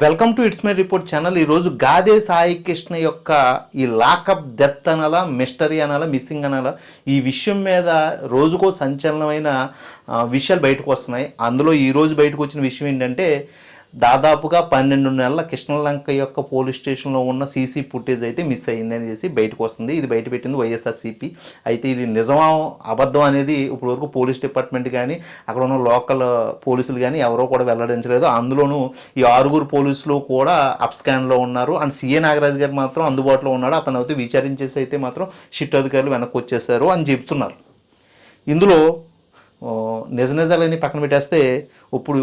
Welcome to it's my report channel. ఈరోజు గాదే సాయి కృష్ణ యొక్క ఈ లాకప్ డెత్ అనాలా, మిస్టరీ అనాలా, మిస్సింగ్ అనాలా, ఈ విషయం మీద రోజుకో సంచలనమైన విషయాలు బయటకు వస్తున్నాయి. అందులో ఈరోజు బయటకు వచ్చిన విషయం ఏంటంటే, దాదాపుగా 12 నెలల కృష్ణలంక యొక్క పోలీస్ స్టేషన్లో ఉన్న సీసీ ఫుటేజ్ అయితే మిస్ అయ్యింది అనేసి బయటకు వస్తుంది. ఇది బయట పెట్టింది వైఎస్ఆర్సీపీ. అయితే ఇది నిజమా అబద్ధం అనేది ఇప్పటివరకు పోలీస్ డిపార్ట్మెంట్ కానీ అక్కడ ఉన్న లోకల్ పోలీసులు కానీ ఎవరో కూడా వెల్లడించలేదు. అందులోనూ ఈ 6 పోలీసులు కూడా అప్స్కాన్లో ఉన్నారు. అండ్ సీఏ నాగరాజు గారు మాత్రం అందుబాటులో ఉన్నాడు. అతను అయితే విచారించేసి అయితే మాత్రం షిట్ అధికారులు వెనక్కి వచ్చేసారు అని చెప్తున్నారు. ఇందులో నిజాలని పక్కన పెట్టేస్తే ఇప్పుడు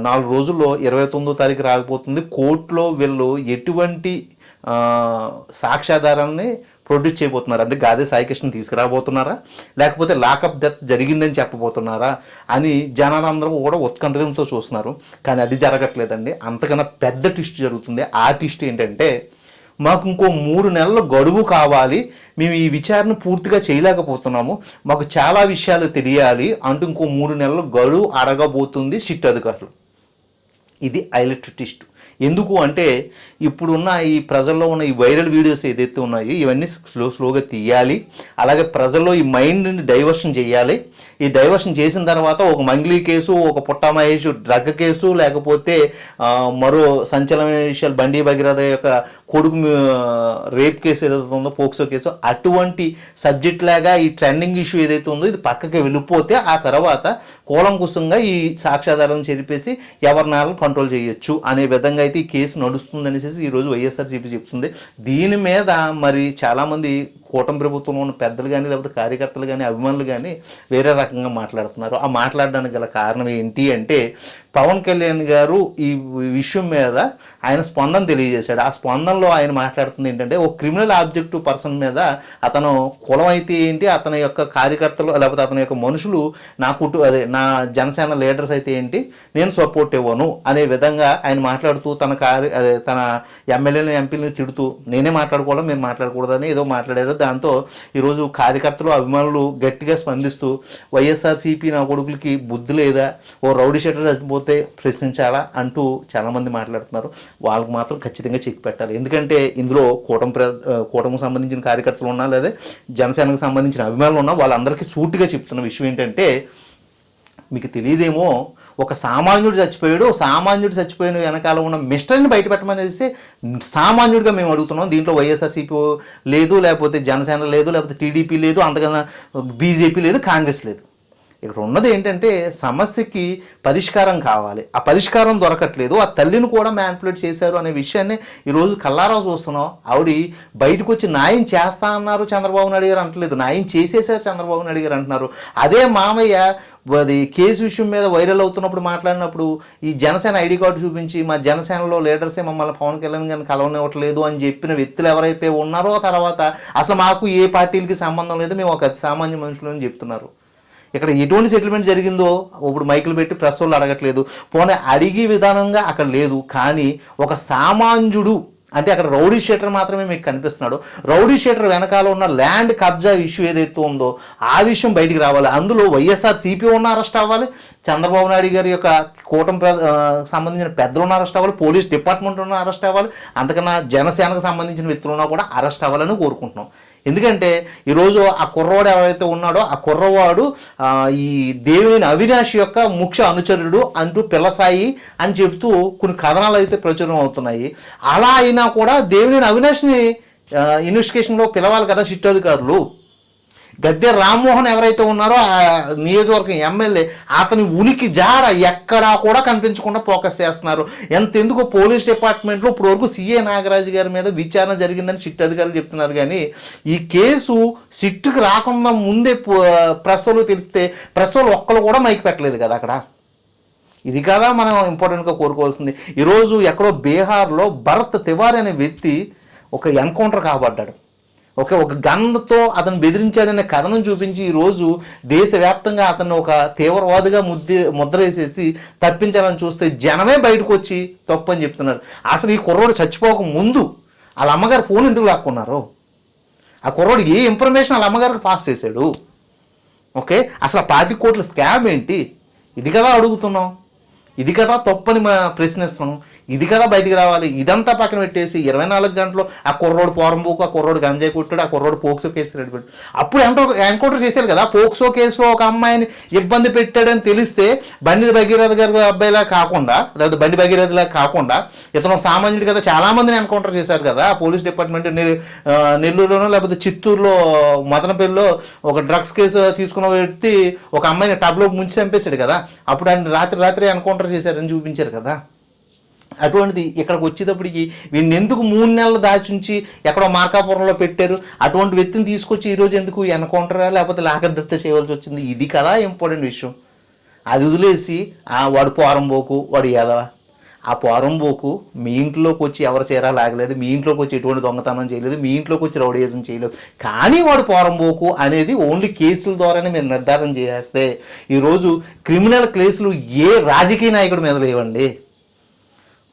4 రోజుల్లో 29వ తారీఖు రాకపోతుంది. కోర్టులో వీళ్ళు ఎటువంటి సాక్ష్యాధారాలని ప్రొడ్యూస్ చేయబోతున్నారు అంటే గాదే సాయి కృష్ణ తీసుకురాబోతున్నారా, లేకపోతే లాకప్ డెత్ జరిగిందని చెప్పబోతున్నారా అని జనాలందరూ కూడా ఉత్కంఠతో చూస్తున్నారు. కానీ అది జరగట్లేదండి. అంతకన్నా పెద్ద ట్విస్ట్ జరుగుతుంది. ఆ ట్విస్ట్ ఏంటంటే, మాకు ఇంకో 3 నెలల గడువు కావాలి, మేము ఈ విచారణ పూర్తిగా చేయలేకపోతున్నాము, మాకు చాలా విషయాలు తెలియాలి అంటూ ఇంకో 3 నెలల గడువు అడగబోతుంది సిట్ అధికారులు. ఇది హైలైట్ ట్విస్ట్. ఎందుకు అంటే, ఇప్పుడున్న ఈ ప్రజల్లో ఉన్న ఈ వైరల్ వీడియోస్ ఏదైతే ఉన్నాయో ఇవన్నీ స్లోగా తీయాలి. అలాగే ప్రజల్లో ఈ మైండ్ని డైవర్షన్ చేయాలి. ఈ డైవర్షన్ చేసిన తర్వాత ఒక మంగ్లీ కేసు, ఒక పుట్టా మహేష్ డ్రగ్ కేసు, లేకపోతే మరో సంచలనమైన విషయాలు బండి భగీరథ యొక్క కొడుకు రేప్ కేసు ఏదైతే ఉందో, పోక్సో కేసు, అటువంటి సబ్జెక్ట్ లాగా ఈ ట్రెండింగ్ ఇష్యూ ఏదైతే ఉందో ఇది పక్కకి వెళ్ళిపోతే ఆ తర్వాత కూలంకుశంగా ఈ సాక్ష్యాధారాలను చెరిపేసి ఎవరినాలను కంట్రోల్ చేయొచ్చు అనే విధంగా అయితే ఈ కేసు నడుస్తుంది అనేసి ఈరోజు వైఎస్ఆర్సీపీ చెప్తుంది. దీని మీద మరి చాలామంది కూటమి ప్రభుత్వంలో ఉన్న పెద్దలు కానీ, లేకపోతే కార్యకర్తలు కానీ, అభిమానులు కానీ వేరే రకంగా మాట్లాడుతున్నారు. ఆ మాట్లాడడానికి గల కారణం ఏంటి అంటే, పవన్ కళ్యాణ్ గారు ఈ విషయం మీద ఆయన స్పందన తెలియజేశాడు. ఆ స్పందనలో ఆయన మాట్లాడుతుంది ఏంటంటే, ఒక క్రిమినల్ ఆబ్జెక్టివ్ పర్సన్ మీద అతను కులం అయితే ఏంటి, అతని యొక్క కార్యకర్తలు లేకపోతే అతని యొక్క మనుషులు నా జనసేన లీడర్స్ అయితే ఏంటి, నేను సపోర్ట్ ఇవ్వను అనే విధంగా ఆయన మాట్లాడుతూ తన ఎమ్మెల్యేని ఎంపీలని తిడుతూ నేనే మాట్లాడుకోవడం మీరు మాట్లాడకూడదని ఏదో మాట్లాడారు. దాంతో ఈరోజు కార్యకర్తలు అభిమానులు గట్టిగా స్పందిస్తూ వైఎస్ఆర్సీపీ నా కొడుకులకి బుద్ధి లేదా, ఓ రౌడీ షీటర్ చచ్చిపోతే ప్రశ్నించాలా అంటూ చాలామంది మాట్లాడుతున్నారు. వాళ్ళకి మాత్రం ఖచ్చితంగా చెక్ పెట్టాలి. ఎందుకంటే ఇందులో కూటమికి సంబంధించిన కార్యకర్తలు ఉన్నా, లేదా జనసేనకు సంబంధించిన అభిమానులు ఉన్నా, వాళ్ళందరికీ సూటిగా చెప్తున్న విషయం ఏంటంటే, మీకు తెలియదేమో, ఒక సామాన్యుడు చచ్చిపోయిన వెనకాల ఉన్న మిస్టరీని బయటపెట్టమనేసి సామాన్యుడిగా మేము అడుగుతున్నాం. దీంట్లో వైఎస్ఆర్సీపీ లేదు, లేకపోతే జనసేన లేదు, లేకపోతే టీడీపీ లేదు, అంతకన్నా బీజేపీ లేదు, కాంగ్రెస్ లేదు. ఇక్కడ ఉన్నది ఏంటంటే, సమస్యకి పరిష్కారం కావాలి. ఆ పరిష్కారం దొరకట్లేదు. ఆ తల్లిని కూడా మ్యానిపులేట్ చేశారు అనే విషయాన్ని ఈరోజు కల్లారా చూస్తున్నాం. ఆవిడ బయటకు వచ్చి న్యాయం చేస్తా అన్నారు చంద్రబాబు నాయుడు గారు అంటలేదు, న్యాయం చేసేసారు చంద్రబాబు నాయుడు గారు అంటున్నారు. అదే మామయ్య అది కేసు విషయం మీద వైరల్ అవుతున్నప్పుడు మాట్లాడినప్పుడు ఈ జనసేన ఐడి కార్డు చూపించి మా జనసేనలో లీడర్సే మమ్మల్ని పవన్ కళ్యాణ్ గారిని కలవనివ్వట్లేదు అని చెప్పిన వ్యక్తులు ఎవరైతే ఉన్నారో, తర్వాత అసలు మాకు ఏ పార్టీలకి సంబంధం లేదు, మేము ఒక సామాన్య మనుషులు అని చెప్తున్నారు. ఇక్కడ ఎటువంటి సెటిల్మెంట్ జరిగిందో ఇప్పుడు మైకులు పెట్టి ప్రెస్ వాళ్ళు అడగట్లేదు. పోనీ అడిగే విధానంగా అక్కడ లేదు. కానీ ఒక సామాన్యుడు అంటే అక్కడ రౌడీ షీటర్ మాత్రమే మీకు కనిపిస్తున్నాడు. రౌడీ షీటర్ వెనకాల ఉన్న ల్యాండ్ కబ్జా ఇష్యూ ఏదైతే ఉందో ఆ విషయం బయటికి రావాలి. అందులో వైఎస్ఆర్సీపీ ఉన్న అరెస్ట్ అవ్వాలి, చంద్రబాబు నాయుడు గారి యొక్క కూటమి సంబంధించిన పెద్దలు ఉన్న అరెస్ట్ అవ్వాలి, పోలీస్ డిపార్ట్మెంట్ ఉన్న అరెస్ట్ అవ్వాలి, అంతకన్నా జనసేనకు సంబంధించిన వ్యక్తులు ఉన్నా కూడా అరెస్ట్ అవ్వాలని కోరుకుంటున్నాం. ఎందుకంటే ఈరోజు ఆ కుర్రవాడు ఎవరైతే ఉన్నాడో ఆ కుర్రవాడు ఈ దేవినేని అవినాష్ యొక్క ముఖ్య అనుచరుడు అంటూ పిల్లసాయి అని చెప్తూ కొన్ని కథనాలు అయితే ప్రచురం అవుతున్నాయి. అలా అయినా కూడా దేవినేని అవినాష్ని ఇన్వెస్టిగేషన్లో పిలవాలి కదా సిట్ అధికారులు. గద్దె రామ్మోహన్ ఎవరైతే ఉన్నారో ఆ నియోజకవర్గం ఎమ్మెల్యే, అతని ఉనికి జాడ ఎక్కడా కూడా కనిపించకుండా ఫోకస్ చేస్తున్నారు. ఎంతెందుకు పోలీస్ డిపార్ట్మెంట్లో ఇప్పటివరకు సీఏ నాగరాజు గారి మీద విచారణ జరిగిందని సిట్ అధికారులు చెప్తున్నారు. కానీ ఈ కేసు సిట్టుకి రాకుండా ముందే ప్రెస్ వాళ్ళు తెలిస్తే ప్రెస్ వాళ్ళు ఒక్కరు కూడా మైకి పెట్టలేదు కదా అక్కడ. ఇది కదా మనం ఇంపార్టెంట్గా కోరుకోవాల్సింది. ఈరోజు ఎక్కడో బీహార్లో భరత్ తివారీ అనే వ్యక్తి ఒక ఎన్కౌంటర్ కాబడ్డాడు. ఒక గన్తో అతను బెదిరించాడనే కథనం చూపించి ఈరోజు దేశవ్యాప్తంగా అతను ఒక తీవ్రవాదిగా ముద్ర వేసేసి తప్పించాలని చూస్తే జనమే బయటకు వచ్చి తప్పు అని చెప్తున్నారు. అసలు ఈ కుర్రోడు చచ్చిపోక ముందు వాళ్ళ అమ్మగారు ఫోన్ ఎందుకు లాక్కున్నారు? ఆ కుర్రోడు ఏ ఇన్ఫర్మేషన్ వాళ్ళ అమ్మగారికి పాస్ చేశాడు? ఓకే, అసలు 25 కోట్ల స్కామ్ ఏంటి? ఇది కదా అడుగుతున్నాం. ఇది కదా తప్పని ప్రశ్నిస్తున్నాం. ఇది కదా బయటికి రావాలి. ఇదంతా పక్కన పెట్టేసి 24 గంటలు ఆ కుర్రోడు పోరంబోకు, ఆ కుర్రోడు గంజాయి కొట్టాడు, ఆ కుర్రోడు పోక్సో కేసు రెడీ పెట్టాడు. అప్పుడు ఎన్కౌంటర్ చేశారు కదా. పోక్సో కేసులో ఒక అమ్మాయిని ఇబ్బంది పెట్టాడని తెలిస్తే బండి భగీరథ గారి అబ్బాయిలా కాకుండా, లేదా బండి భగీరథలా కాకుండా ఇతను సామాన్యుడు కదా, చాలా మందిని ఎన్కౌంటర్ చేశారు కదా పోలీస్ డిపార్ట్మెంట్. నెల్లూరులోనో లేకపోతే చిత్తూరులో మదనపల్లిలో ఒక డ్రగ్స్ కేసు తీసుకున్న వ్యక్తి ఒక అమ్మాయిని టబ్లో ముంచి చంపేశాడు కదా. అప్పుడు ఆయన రాత్రి ఎన్కౌంటర్ చేశారని చూపించారు కదా. అటువంటిది ఇక్కడికి వచ్చేటప్పటికి వీడిని ఎందుకు 3 నెలలు దాచుంచి ఎక్కడో మార్కాపురంలో పెట్టారు? అటువంటి వ్యక్తిని తీసుకొచ్చి ఈరోజు ఎందుకు ఎన్కౌంటరా లేకపోతే లాకదత్త చేయవలసి వచ్చింది? ఇది కదా ఇంపార్టెంట్ విషయం. అది వదిలేసి వాడు పోరంబోకు, వాడు యాదవ. ఆ పోరంబోకు మీ ఇంట్లోకి వచ్చి ఎవరు చీరా లాగలేదు, మీ ఇంట్లోకి వచ్చి ఎటువంటి దొంగతనం చేయలేదు, మీ ఇంట్లోకి వచ్చి రౌడీజం చేయలేదు. కానీ వాడు పోరంబోకు అనేది ఓన్లీ కేసుల ద్వారానే మీరు నిర్ధారణ చేస్తే ఈరోజు క్రిమినల్ కేసులు ఏ రాజకీయ నాయకుడి మీద లేవండి.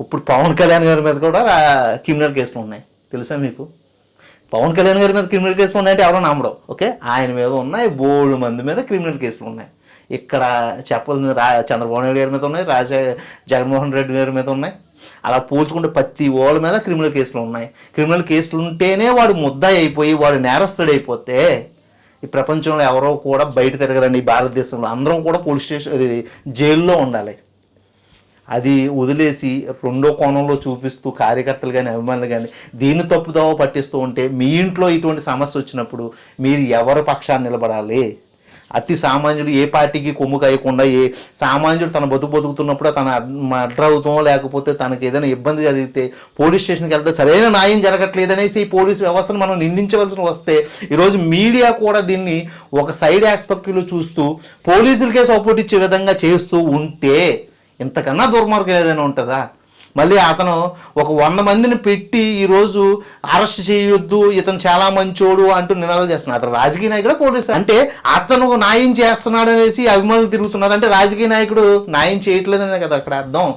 ఇప్పుడు పవన్ కళ్యాణ్ గారి మీద కూడా క్రిమినల్ కేసులు ఉన్నాయి, తెలుసా మీకు? పవన్ కళ్యాణ్ గారి మీద క్రిమినల్ కేసులు ఉన్నాయంటే ఎవరో నమ్మడం. ఓకే, ఆయన మీద ఉన్నాయి, బోల్డ్ మంది మీద క్రిమినల్ కేసులు ఉన్నాయి. ఇక్కడ చెప్పాల్సింది చంద్రబాబు నాయుడు గారి మీద ఉన్నాయి, జగన్మోహన్ రెడ్డి గారి మీద ఉన్నాయి. అలా పోల్చుకుంటే ప్రతి వాళ్ళ మీద క్రిమినల్ కేసులు ఉన్నాయి. క్రిమినల్ కేసులు ఉంటేనే వాడు ముద్దాయి అయిపోయి వాడు నేరస్తుడు అయిపోతే ఈ ప్రపంచంలో ఎవరో కూడా బయట తిరగరండి. ఈ భారతదేశంలో అందరం కూడా పోలీస్ స్టేషన్ జైల్లో ఉండాలి. అది వదిలేసి రెండో కోణంలో చూపిస్తూ కార్యకర్తలు కానీ అభిమానులు కానీ దీన్ని తప్పుదోవ పట్టిస్తూ ఉంటే మీ ఇంట్లో ఇటువంటి సమస్య వచ్చినప్పుడు మీరు ఎవరి పక్షాన్ని నిలబడాలి? అతి సామాన్యుడు ఏ పార్టీకి కొమ్ము కాయకుండా, ఏ సామాన్యుడు తన బతుకుతున్నప్పుడు తన మర్డర్ అవుతామో లేకపోతే తనకి ఏదైనా ఇబ్బంది జరిగితే పోలీస్ స్టేషన్కి వెళ్తే సరైన న్యాయం జరగట్లేదనేసి ఈ పోలీసు వ్యవస్థను మనం నిందించవలసి వస్తే ఈరోజు మీడియా కూడా దీన్ని ఒక సైడ్ ఆస్పెక్ట్లో చూస్తూ పోలీసులకే సపోర్ట్ ఇచ్చే విధంగా చేస్తూ ఉంటే ఇంతకన్నా దుర్మార్గం ఏదైనా ఉంటుందా? మళ్ళీ అతను ఒక 100 మందిని పెట్టి ఈరోజు అరెస్ట్ చేయొద్దు, ఇతను చాలా మంచోడు అంటూ నినాదాలు చేస్తున్నాడు. అతను రాజకీయ నాయకుడు, పోలీసు అంటే అతను న్యాయం చేస్తున్నాడు అనేసి అభిమానులు తిరుగుతున్నారు. అంటే రాజకీయ నాయకుడు న్యాయం చేయట్లేదనే కదా అక్కడ అర్థం.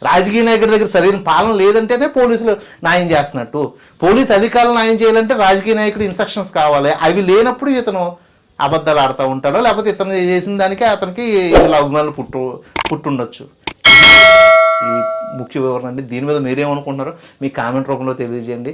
రాజకీయ నాయకుడి దగ్గర సరైన పాలన లేదంటేనే పోలీసులు న్యాయం చేస్తున్నట్టు. పోలీసు అధికారులు న్యాయం చేయాలంటే రాజకీయ నాయకుడు ఇన్స్ట్రక్షన్స్ కావాలి. అవి లేనప్పుడు ఇతను అబద్ధాలు ఆడుతూ ఉంటాడో లేకపోతే ఇతను చేసిన దానికే అతనికి అభిమానులు పుట్టుండొచ్చు. ఈ ముఖ్య వివరణ అండి. దీని మీద మీరేమనుకుంటున్నారో మీ కామెంట్ రూపంలో తెలియజేయండి.